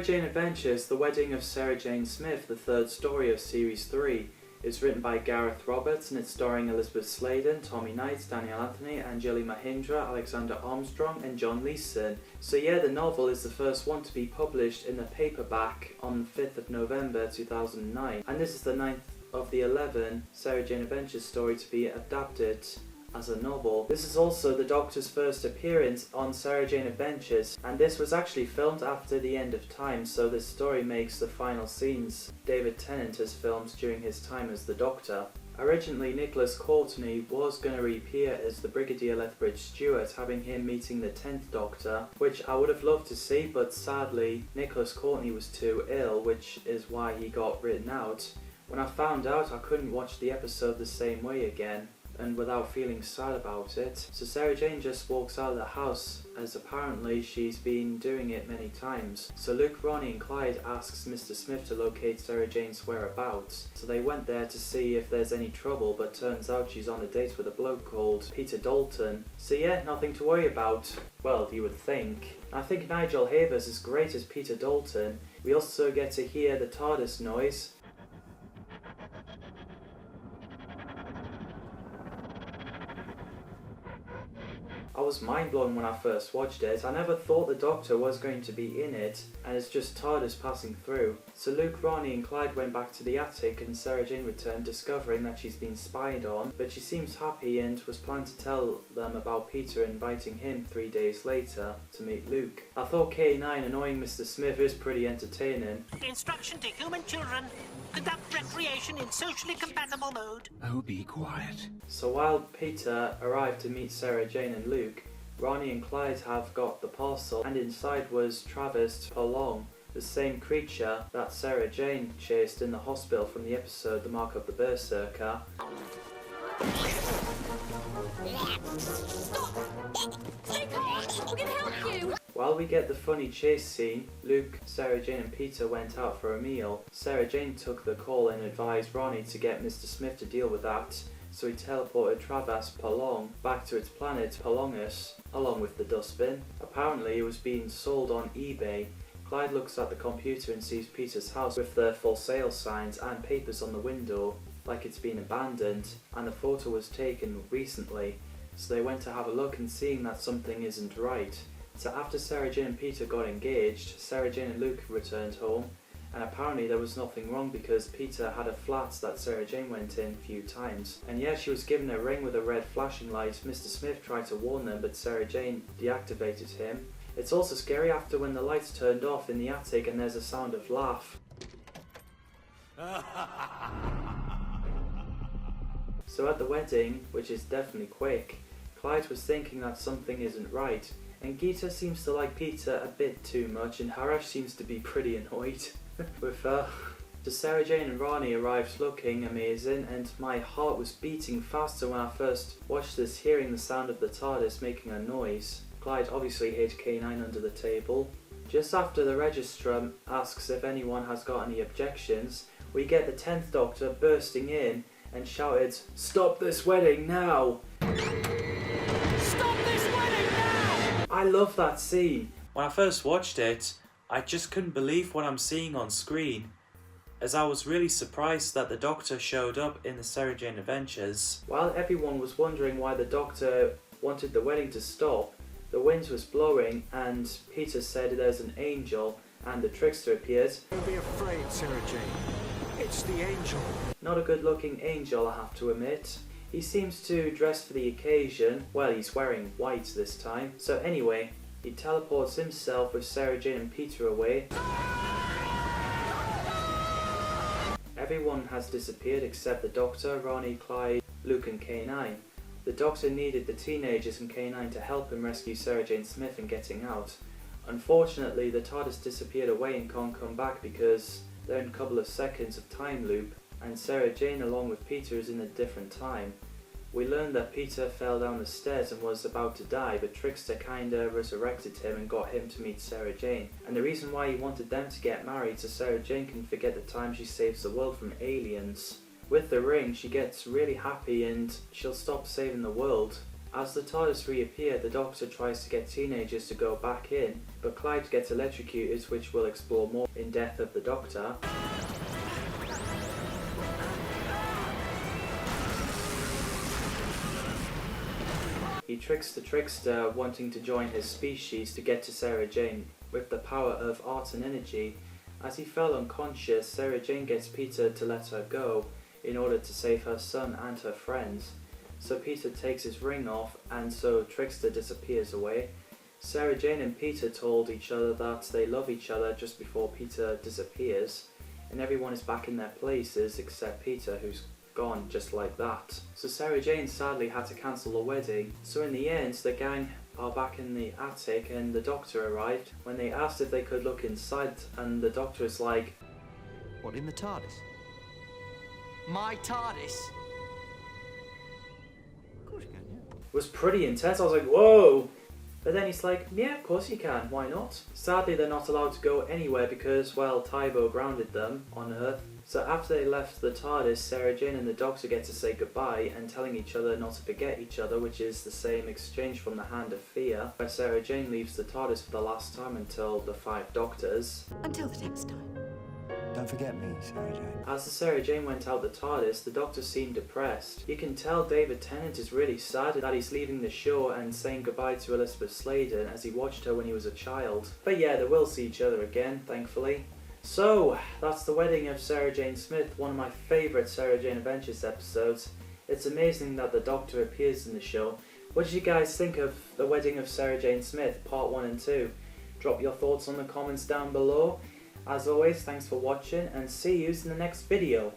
Jane Adventures, The Wedding of Sarah Jane Smith, the third story of Series 3, is written by Gareth Roberts and it's starring Elizabeth Sladen, Tommy Knight, Daniel Anthony, Anjali Mahindra, Alexander Armstrong and John Leeson. So yeah, the novel is the first one to be published in the paperback on the 5th of November 2009, and this is the 9th of the 11 Sarah Jane Adventures story to be adapted as a novel. This is also the Doctor's first appearance on Sarah Jane Adventures, and this was actually filmed after the end of time, so this story makes the final scenes David Tennant has filmed during his time as the Doctor. Originally, Nicholas Courtney was going to reappear as the Brigadier Lethbridge Stewart, having him meeting the 10th Doctor, which I would have loved to see, but sadly Nicholas Courtney was too ill, which is why he got written out. When I found out, I couldn't watch the episode the same way again and without feeling sad about it. So Sarah Jane just walks out of the house, as apparently she's been doing it many times. So Luke, Ronnie and Clyde asks Mr. Smith to locate Sarah Jane's whereabouts. So they went there to see if there's any trouble, but turns out she's on a date with a bloke called Peter Dalton. So yeah, nothing to worry about. Well, you would think. I think Nigel Havers is great as Peter Dalton. We also get to hear the TARDIS noise. I was mind blown when I first watched it. I never thought the Doctor was going to be in it, and it's just TARDIS passing through. So Luke, Ronnie and Clyde went back to the attic and Sarah Jane returned, discovering that she's been spied on, but she seems happy and was planning to tell them about Peter inviting him 3 days later to meet Luke. I thought K9 annoying Mr. Smith is pretty entertaining. Instruction to human children. Conduct recreation in socially compatible mode. Oh, be quiet. So while Peter arrived to meet Sarah Jane and Luke, Ronnie and Clyde have got the parcel, and inside was Travis Prolong, the same creature that Sarah Jane chased in the hospital from the episode The Mark of the Berserker. While we get the funny chase scene, Luke, Sarah Jane and Peter went out for a meal. Sarah Jane took the call and advised Ronnie to get Mr. Smith to deal with that, so he teleported Travis Prolong back to its planet Prolongus, along with the dustbin. Apparently it was being sold on eBay. Clyde looks at the computer and sees Peter's house with the for sale signs and papers on the window, like it's been abandoned, and the photo was taken recently, so they went to have a look and seeing that something isn't right. So after Sarah Jane and Peter got engaged, Sarah Jane and Luke returned home, and apparently there was nothing wrong because Peter had a flat that Sarah Jane went in a few times. And yeah, she was given a ring with a red flashing light. Mr. Smith tried to warn them, but Sarah Jane deactivated him. It's also scary after when the lights turned off in the attic and there's a sound of laugh. So at the wedding, which is definitely quick, Clyde was thinking that something isn't right, and Geeta seems to like Peter a bit too much, and Harash seems to be pretty annoyed with her. So Sarah Jane and Ronnie arrived looking amazing, and my heart was beating faster when I first watched this, hearing the sound of the TARDIS making a noise. Clyde obviously hid K9 under the table. Just after the Registrar asks if anyone has got any objections, we get the 10th Doctor bursting in and shouted, "Stop this wedding now!" Stop this wedding now! I love that scene. When I first watched it, I just couldn't believe what I'm seeing on screen, as I was really surprised that the Doctor showed up in the Sarah Jane Adventures. While everyone was wondering why the Doctor wanted the wedding to stop, the wind was blowing and Peter said there's an angel, and the trickster appeared. Don't be afraid, Sarah Jane. It's the angel. Not a good looking angel, I have to admit. He seems to dress for the occasion. Well, he's wearing white this time. So anyway, he teleports himself with Sarah Jane and Peter away. Everyone has disappeared except the Doctor, Ronnie, Clyde, Luke and K9. The Doctor needed the teenagers and K9 to help him rescue Sarah Jane Smith in getting out. Unfortunately, the TARDIS disappeared away and can't come back because they're in a couple of seconds of time loop, and Sarah Jane along with Peter is in a different time. We learned that Peter fell down the stairs and was about to die, but Trickster kinda resurrected him and got him to meet Sarah Jane. And the reason why he wanted them to get married so Sarah Jane can forget the time she saves the world from aliens. With the ring, she gets really happy and she'll stop saving the world. As the TARDIS reappear, the Doctor tries to get teenagers to go back in, but Clyde gets electrocuted, which we'll explore more in Death of the Doctor. He tricks the Trickster, wanting to join his species to get to Sarah Jane with the power of art and energy. As he fell unconscious, Sarah Jane gets Peter to let her go in order to save her son and her friends. So Peter takes his ring off, and so Trickster disappears away. Sarah Jane and Peter told each other that they love each other just before Peter disappears, and everyone is back in their places except Peter, who's gone just like that. So Sarah Jane sadly had to cancel the wedding. So in the end, the gang are back in the attic and the Doctor arrived. When they asked if they could look inside, and the Doctor is like, What, in the TARDIS? My TARDIS? Of course you can, yeah. it was pretty intense. I was like, whoa! But then he's like, yeah, of course you can, why not? Sadly, they're not allowed to go anywhere because, well, Tybo grounded them on Earth. So after they left the TARDIS, Sarah Jane and the Doctor get to say goodbye and telling each other not to forget each other, which is the same exchange from the Hand of Fear, where Sarah Jane leaves the TARDIS for the last time until the 5 Doctors. Until the next time. Don't forget me, Sarah Jane. As the Sarah Jane went out the TARDIS, the Doctor seemed depressed. You can tell David Tennant is really sad that he's leaving the show and saying goodbye to Elizabeth Sladen as he watched her when he was a child. But yeah, they will see each other again, thankfully. So, that's the wedding of Sarah Jane Smith, one of my favourite Sarah Jane Adventures episodes. It's amazing that the Doctor appears in the show. What did you guys think of the wedding of Sarah Jane Smith, part 1 and 2? Drop your thoughts on the comments down below. As always, thanks for watching and see you in the next video.